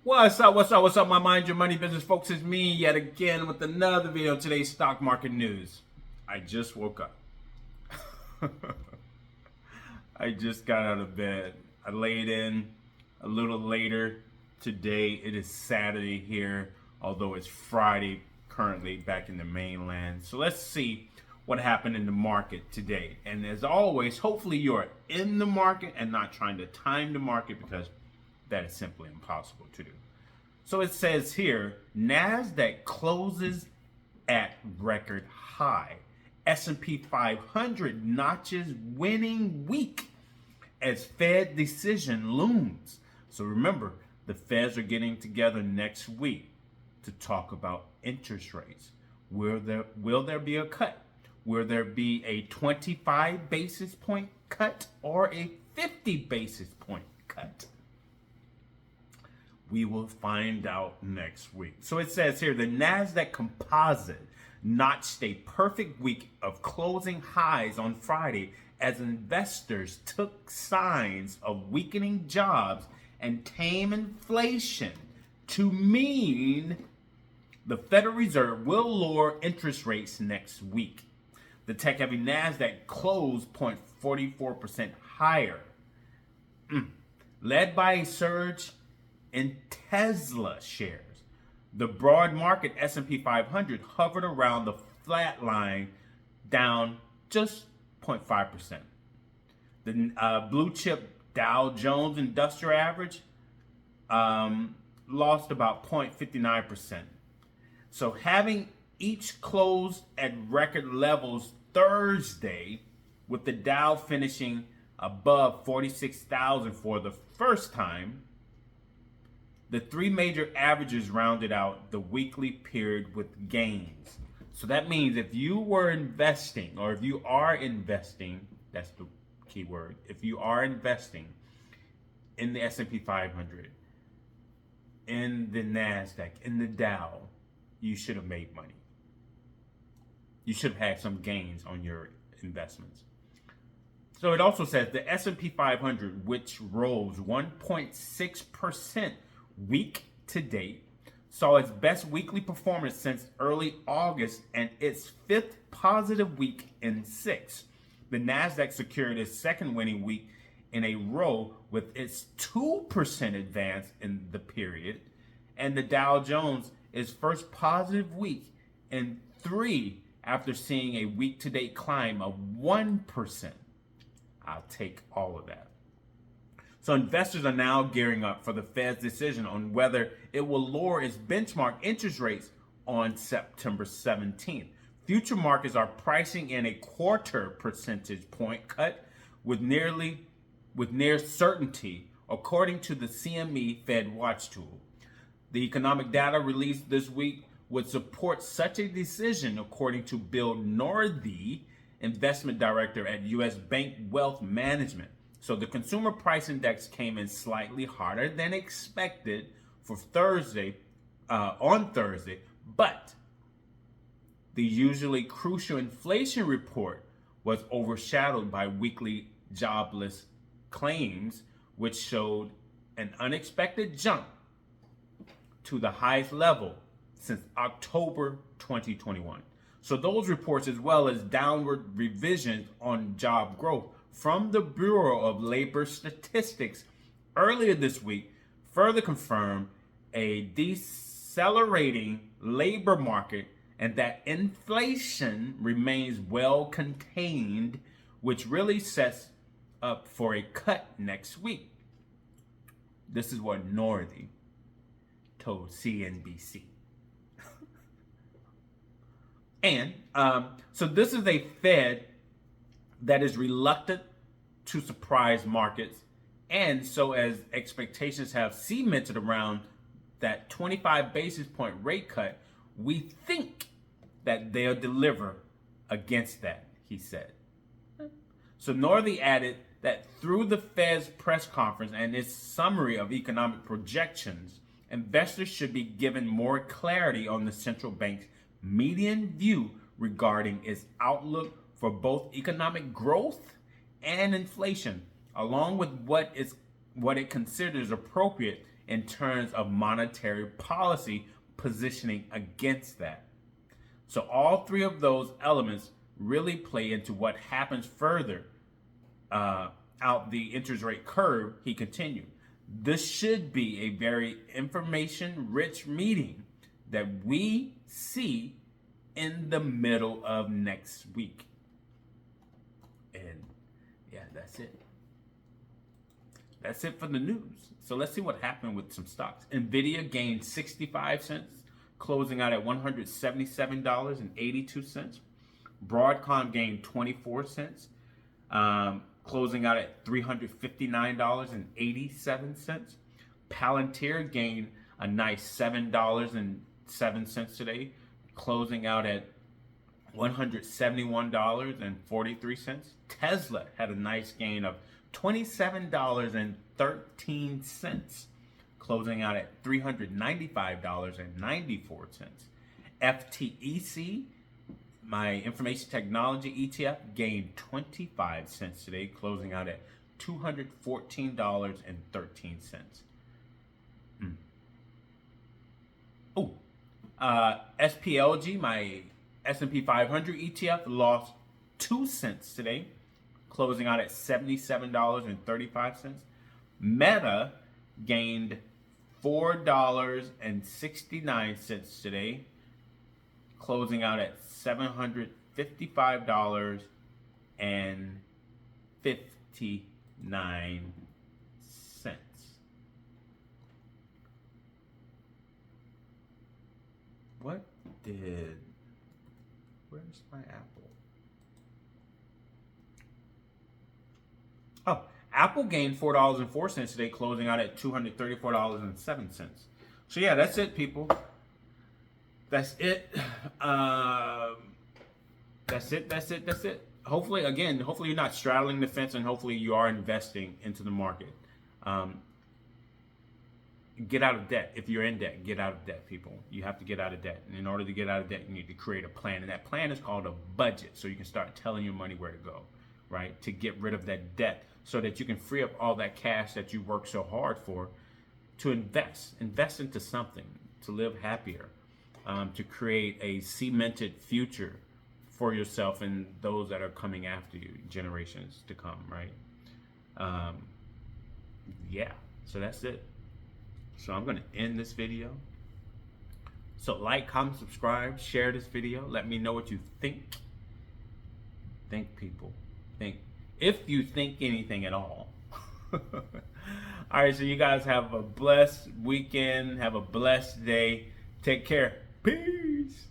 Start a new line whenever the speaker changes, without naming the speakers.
What's up, my Mind Your Money business folks? It's me yet again with another video of today's stock market news. I just woke up. I just got out of bed. I laid in a little later today. It is Saturday here, although it's Friday currently back in the mainland. So let's see what happened in the market today. And as always, hopefully you're in the market and not trying to time the market, because that is simply impossible to do. So it says here, Nasdaq closes at record high. S&P 500 notches winning week as Fed decision looms. So remember, the Feds are getting together next week to talk about interest rates. Will there be a cut? Will there be a 25 basis point cut or a 50 basis point cut? We will find out next week. So it says here, the Nasdaq Composite notched a perfect week of closing highs on Friday as investors took signs of weakening jobs and tame inflation to mean the Federal Reserve will lower interest rates next week. The tech-heavy Nasdaq closed 0.44% higher, led by a surge in Tesla shares. The broad market S&P 500 hovered around the flat line, down just 0.5%. The blue chip Dow Jones Industrial Average lost about 0.59%. So having each closed at record levels Thursday, with the Dow finishing above 46,000 for the first time, the three major averages rounded out the weekly period with gains. So that means if you were investing, or if you are investing, that's the key word, if you are investing in the S&P 500, in the Nasdaq, in the Dow, you should have made money. You should have had some gains on your investments. So it also says the S&P 500, which rose 1.6% week to date, saw its best weekly performance since early August and its fifth positive week in 6. The Nasdaq secured its second winning week in a row with its 2% advance in the period, and the Dow Jones its first positive week in 3 after seeing a week-to-date climb of 1%. I'll take all of that. So investors are now gearing up for the Fed's decision on whether it will lower its benchmark interest rates on September 17th. Future markets are pricing in a 0.25 percentage point cut with near certainty, according to the CME Fed Watch tool. The economic data released this week would support such a decision, according to Bill Northey, investment director at U.S. Bank Wealth Management. So the consumer price index came in slightly harder than expected for on Thursday, but the usually crucial inflation report was overshadowed by weekly jobless claims, which showed an unexpected jump to the highest level since October 2021. So those reports, as well as downward revisions on job growth from the Bureau of Labor Statistics earlier this week, further confirmed a decelerating labor market and that inflation remains well contained, which really sets up for a cut next week. This is what Northey told CNBC. And so this is a Fed that is reluctant to surprise markets. And so as expectations have cemented around that 25 basis point rate cut, we think that they'll deliver against that, he said. So Northey added that through the Fed's press conference and its summary of economic projections, investors should be given more clarity on the central bank's median view regarding its outlook for both economic growth and inflation, along with what it considers appropriate in terms of monetary policy positioning against that. So all three of those elements really play into what happens further out the interest rate curve. He continued. This should be a very information-rich meeting that we see in the middle of next week. And yeah, that's it. That's it for the news. So let's see what happened with some stocks. Nvidia gained 65 cents, closing out at $177.82. Broadcom gained 24 cents, closing out at $359.87. Palantir gained a nice $7.07 today, closing out at $171.43. Tesla had a nice gain of $27.13, closing out at $395.94. FTEC, my information technology ETF, gained 25 cents today, closing out at $214.13. SPLG, my S&P 500 ETF, lost 2 cents today, closing out at $77.35. Meta gained $4.69 today, closing out at $755.59. Where's my Apple? Oh, Apple gained $4.04 today, closing out at $234.07. So yeah, that's it, people. That's it. That's it. Hopefully you're not straddling the fence, and hopefully you are investing into the market. Get out of debt. If you're in debt, get out of debt, people. You have to get out of debt. And in order to get out of debt, you need to create a plan. And that plan is called a budget. So you can start telling your money where to go, right? To get rid of that debt so that you can free up all that cash that you work so hard for to invest. Invest into something, to live happier, to create a cemented future for yourself and those that are coming after you, generations to come, right? Yeah, so that's it. So I'm going to end this video. So like, comment, subscribe, share this video. Let me know what you think. Think, people. Think. If you think anything at all. All right, so you guys have a blessed weekend. Have a blessed day. Take care. Peace.